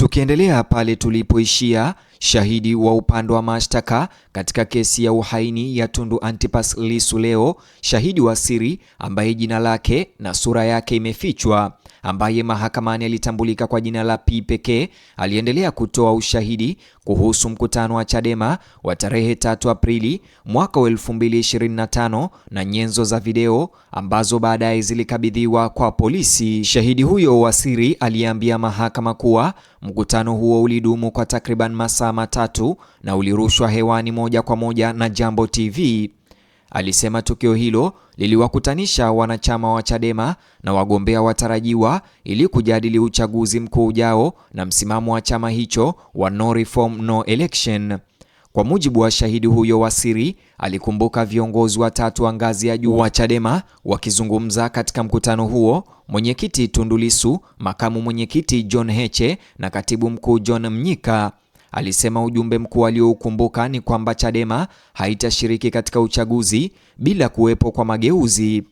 Tukiendelea pale tulipoishia, shahidi wa upande wa mashtaka katika kesi ya uhaini ya Tundu Antipas Lissu leo, shahidi wa siri ambaye jina lake na sura yake imefichwa, ambaye mahakamani alitambulika kwa jina la P pekee, aliendelea kutoa ushahidi kuhusu mkutano wa Chadema wa tarehe 3 Aprili mwaka 2025 na nyenzo za video ambazo baadaye zilikabidhiwa kwa polisi. Shahidi huyo wa siri aliambia mahakama kuwa mkutano huo ulidumu kwa takriban masaa matatu na ulirushwa hewani moja kwa moja na Jambo TV. Alisema tukio hilo liliwakutanisha wanachama wa Chadema na wagombea watarajiwa ili kujadili uchaguzi mkuu ujao na msimamo wa chama hicho wa no reform no election. Kwa mujibu wa shahidi huyo wa siri, alikumbuka viongozi watatu wa ngazi ya juu wa Chadema wakizungumza katika mkutano huo: mwenyekiti Tundu Lissu, makamu mwenyekiti John Heche na katibu mkuu John Mnyika. Alisema ujumbe mkuu alioukumbuka ni kwamba Chadema haitashiriki katika uchaguzi bila kuwepo kwa mageuzi.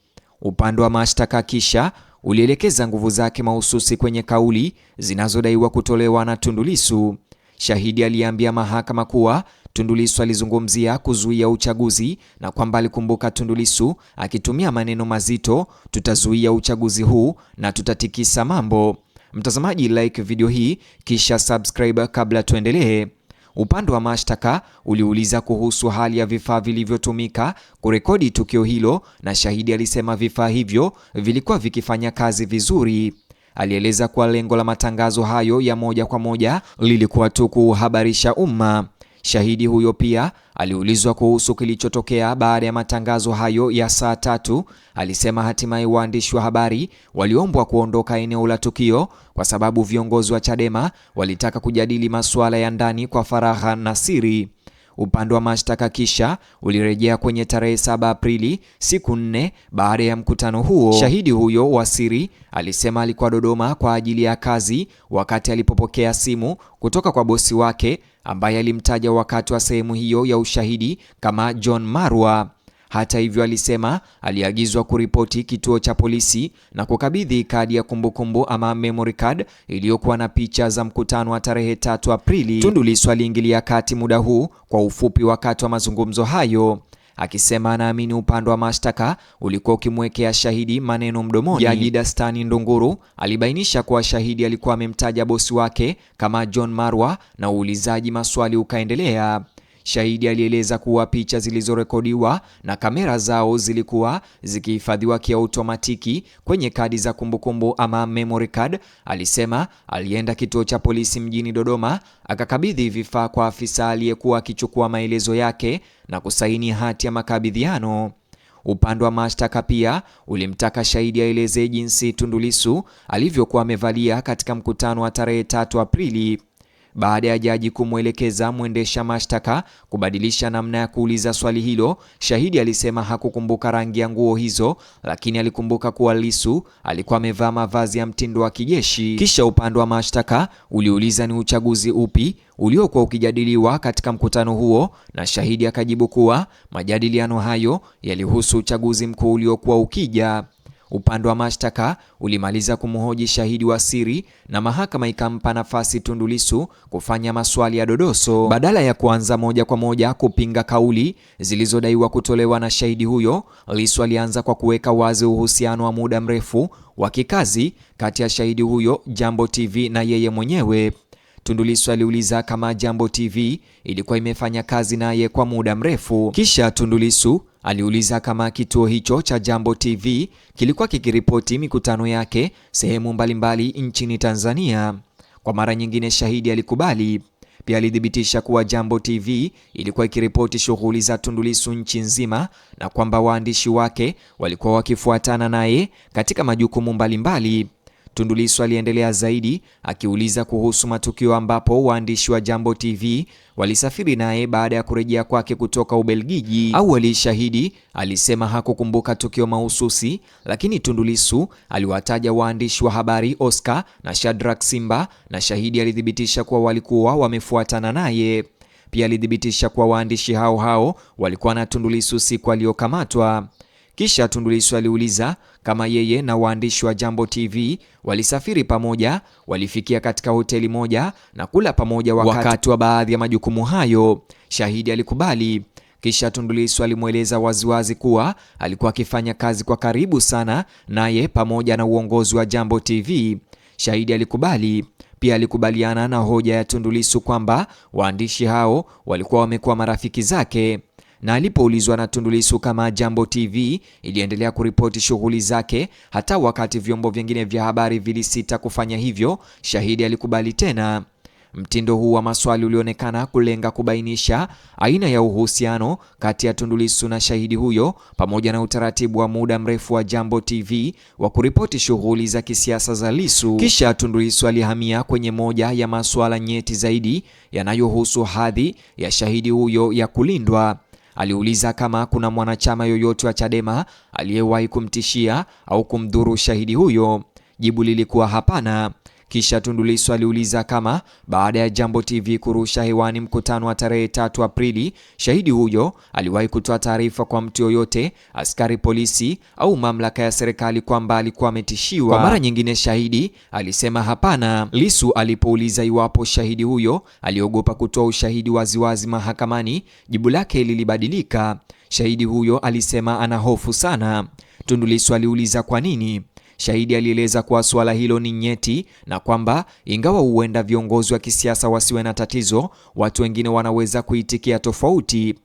Upande wa mashtaka kisha ulielekeza nguvu zake mahususi kwenye kauli zinazodaiwa kutolewa na Tundu Lissu. Shahidi aliambia mahakama kuwa Tundu Lissu alizungumzia kuzuia uchaguzi na kwamba alikumbuka Tundu Lissu akitumia maneno mazito: tutazuia uchaguzi huu na tutatikisa mambo. Mtazamaji, like video hii kisha subscribe kabla tuendelee. Upande wa mashtaka uliuliza kuhusu hali ya vifaa vilivyotumika kurekodi tukio hilo, na shahidi alisema vifaa hivyo vilikuwa vikifanya kazi vizuri. Alieleza kuwa lengo la matangazo hayo ya moja kwa moja lilikuwa tu kuhabarisha umma. Shahidi huyo pia aliulizwa kuhusu kilichotokea baada ya matangazo hayo ya saa 3. Alisema hatimaye waandishi wa habari waliombwa kuondoka eneo la tukio kwa sababu viongozi wa Chadema walitaka kujadili masuala ya ndani kwa faragha na siri. Upande wa mashtaka kisha ulirejea kwenye tarehe 7 Aprili, siku 4 baada ya mkutano huo. Shahidi huyo wa siri alisema alikuwa Dodoma kwa ajili ya kazi wakati alipopokea simu kutoka kwa bosi wake ambaye alimtaja wakati wa sehemu hiyo ya ushahidi kama John Marwa. Hata hivyo, alisema aliagizwa kuripoti kituo cha polisi na kukabidhi kadi ya kumbukumbu ama memory card iliyokuwa na picha za mkutano wa tarehe 3 Aprili. Tundu Lissu aliingilia kati muda huu kwa ufupi wakati wa mazungumzo hayo, akisema anaamini upande wa mashtaka ulikuwa ukimwekea shahidi maneno mdomoni. Jaji Dastani Ndunguru alibainisha kuwa shahidi alikuwa amemtaja bosi wake kama John Marwa na uulizaji maswali ukaendelea. Shahidi alieleza kuwa picha zilizorekodiwa na kamera zao zilikuwa zikihifadhiwa kiautomatiki kwenye kadi za kumbukumbu ama memory card. Alisema alienda kituo cha polisi mjini Dodoma akakabidhi vifaa kwa afisa aliyekuwa akichukua maelezo yake na kusaini hati ya makabidhiano. Upande wa mashtaka pia ulimtaka shahidi aeleze jinsi Tundu Lissu alivyokuwa amevalia katika mkutano wa tarehe 3 Aprili. Baada ya jaji kumwelekeza mwendesha mashtaka kubadilisha namna ya kuuliza swali hilo, shahidi alisema hakukumbuka rangi ya nguo hizo, lakini alikumbuka kuwa Lissu alikuwa amevaa mavazi ya mtindo wa kijeshi. Kisha upande wa mashtaka uliuliza ni uchaguzi upi uliokuwa ukijadiliwa katika mkutano huo, na shahidi akajibu kuwa majadiliano hayo yalihusu uchaguzi mkuu uliokuwa ukija. Upande wa mashtaka ulimaliza kumhoji shahidi wa siri na mahakama ikampa nafasi Tundu Lissu kufanya maswali ya dodoso. Badala ya kuanza moja kwa moja kupinga kauli zilizodaiwa kutolewa na shahidi huyo, Lissu alianza kwa kuweka wazi uhusiano wa muda mrefu wa kikazi kati ya shahidi huyo, Jambo TV na yeye mwenyewe. Tundu Lissu aliuliza kama Jambo TV ilikuwa imefanya kazi naye kwa muda mrefu. Kisha Tundu Lissu aliuliza kama kituo hicho cha Jambo TV kilikuwa kikiripoti mikutano yake sehemu mbalimbali nchini Tanzania. Kwa mara nyingine shahidi alikubali. Pia alithibitisha kuwa Jambo TV ilikuwa ikiripoti shughuli za Tundu Lissu nchi nzima na kwamba waandishi wake walikuwa wakifuatana naye katika majukumu mbalimbali. Tundu Lissu aliendelea zaidi akiuliza kuhusu matukio ambapo waandishi wa Jambo TV walisafiri naye baada ya kurejea kwake kutoka Ubelgiji. Awali shahidi alisema hakukumbuka tukio mahususi, lakini Tundu Lissu aliwataja waandishi wa habari Oscar na Shadrack Simba, na shahidi alithibitisha kuwa walikuwa wamefuatana naye. Pia alithibitisha kuwa waandishi hao walikuwa na Tundu Lissu siku aliyokamatwa. Kisha Tundu Lissu aliuliza kama yeye na waandishi wa Jambo TV walisafiri pamoja, walifikia katika hoteli moja na kula pamoja wakati wa baadhi ya majukumu hayo. Shahidi alikubali. Kisha Tundu Lissu alimweleza waziwazi kuwa alikuwa akifanya kazi kwa karibu sana naye pamoja na uongozi wa Jambo TV. Shahidi alikubali. Pia alikubaliana na hoja ya Tundu Lissu kwamba waandishi hao walikuwa wamekuwa marafiki zake. Na alipoulizwa na Tundu Lissu kama Jambo TV iliendelea kuripoti shughuli zake hata wakati vyombo vingine vya habari vilisita kufanya hivyo, Shahidi alikubali tena. Mtindo huu wa maswali ulionekana kulenga kubainisha aina ya uhusiano kati ya Tundu Lissu na shahidi huyo pamoja na utaratibu wa muda mrefu wa Jambo TV wa kuripoti shughuli za kisiasa za Lissu. Kisha Tundu Lissu alihamia kwenye moja ya masuala nyeti zaidi yanayohusu hadhi ya shahidi huyo ya kulindwa. Aliuliza kama kuna mwanachama yoyote wa Chadema aliyewahi kumtishia au kumdhuru shahidi huyo. Jibu lilikuwa hapana. Kisha Tundu Lissu aliuliza kama baada ya Jambo TV kurusha hewani mkutano wa tarehe 3 Aprili, shahidi huyo aliwahi kutoa taarifa kwa mtu yoyote, askari polisi au mamlaka ya serikali kwamba alikuwa ametishiwa. Kwa mara nyingine shahidi alisema hapana. Lissu alipouliza iwapo shahidi huyo aliogopa kutoa ushahidi waziwazi mahakamani, jibu lake lilibadilika. Shahidi huyo alisema ana hofu sana. Tundu Lissu aliuliza kwa nini. Shahidi alieleza kuwa suala hilo ni nyeti na kwamba ingawa huenda viongozi wa kisiasa wasiwe na tatizo, watu wengine wanaweza kuitikia tofauti.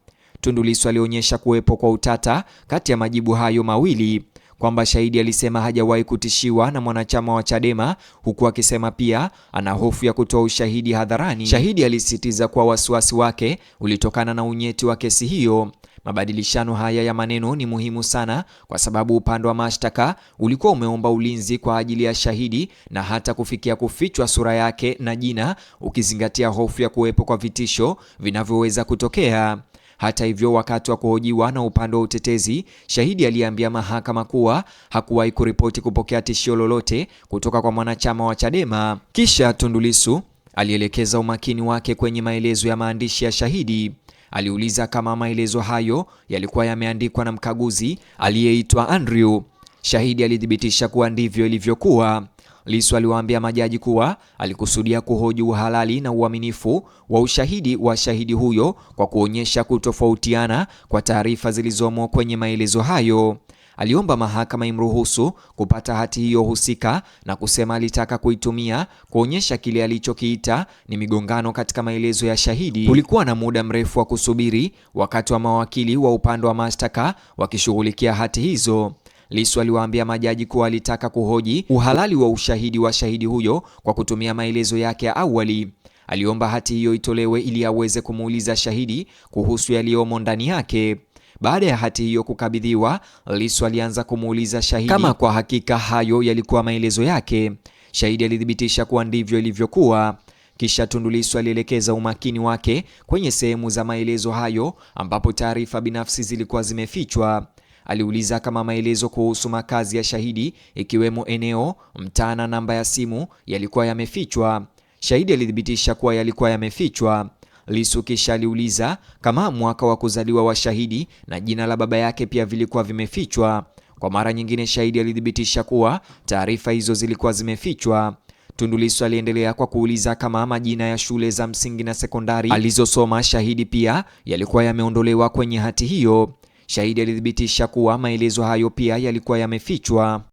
Tundu Lissu alionyesha kuwepo kwa utata kati ya majibu hayo mawili, kwamba shahidi alisema hajawahi kutishiwa na mwanachama wa Chadema, huku akisema pia ana hofu ya kutoa ushahidi hadharani. Shahidi alisisitiza kuwa wasiwasi wake ulitokana na unyeti wa kesi hiyo. Mabadilishano haya ya maneno ni muhimu sana kwa sababu upande wa mashtaka ulikuwa umeomba ulinzi kwa ajili ya shahidi na hata kufikia kufichwa sura yake na jina, ukizingatia hofu ya kuwepo kwa vitisho vinavyoweza kutokea. Hata hivyo, wakati wa kuhojiwa na upande wa utetezi, shahidi aliambia mahakama kuwa hakuwahi kuripoti kupokea tishio lolote kutoka kwa mwanachama wa Chadema. Kisha Tundu Lissu alielekeza umakini wake kwenye maelezo ya maandishi ya shahidi. Aliuliza kama maelezo hayo yalikuwa yameandikwa na mkaguzi aliyeitwa Andrew. Shahidi alithibitisha kuwa ndivyo ilivyokuwa. Lissu aliwaambia majaji kuwa alikusudia kuhoji uhalali na uaminifu wa ushahidi wa shahidi huyo kwa kuonyesha kutofautiana kwa taarifa zilizomo kwenye maelezo hayo. Aliomba mahakama imruhusu kupata hati hiyo husika na kusema alitaka kuitumia kuonyesha kile alichokiita ni migongano katika maelezo ya shahidi. Kulikuwa na muda mrefu wa kusubiri wakati wa mawakili wa upande wa mashtaka wakishughulikia hati hizo. Lissu aliwaambia majaji kuwa alitaka kuhoji uhalali wa ushahidi wa shahidi huyo kwa kutumia maelezo yake ya awali. Aliomba hati hiyo itolewe ili aweze kumuuliza shahidi kuhusu yaliyomo ndani yake. Baada ya hati hiyo kukabidhiwa, Lissu alianza kumuuliza shahidi kama kwa hakika hayo yalikuwa maelezo yake. Shahidi alithibitisha kuwa ndivyo ilivyokuwa. Kisha Tundu Lissu alielekeza umakini wake kwenye sehemu za maelezo hayo ambapo taarifa binafsi zilikuwa zimefichwa. Aliuliza kama maelezo kuhusu makazi ya shahidi ikiwemo eneo, mtaa na namba ya simu yalikuwa yamefichwa. Shahidi alithibitisha kuwa yalikuwa yamefichwa. Lissu kisha aliuliza kama mwaka wa kuzaliwa wa shahidi na jina la baba yake pia vilikuwa vimefichwa. Kwa mara nyingine shahidi alithibitisha kuwa taarifa hizo zilikuwa zimefichwa. Tundu Lissu aliendelea kwa kuuliza kama majina ya shule za msingi na sekondari alizosoma shahidi pia yalikuwa yameondolewa kwenye hati hiyo. Shahidi alithibitisha kuwa maelezo hayo pia yalikuwa yamefichwa.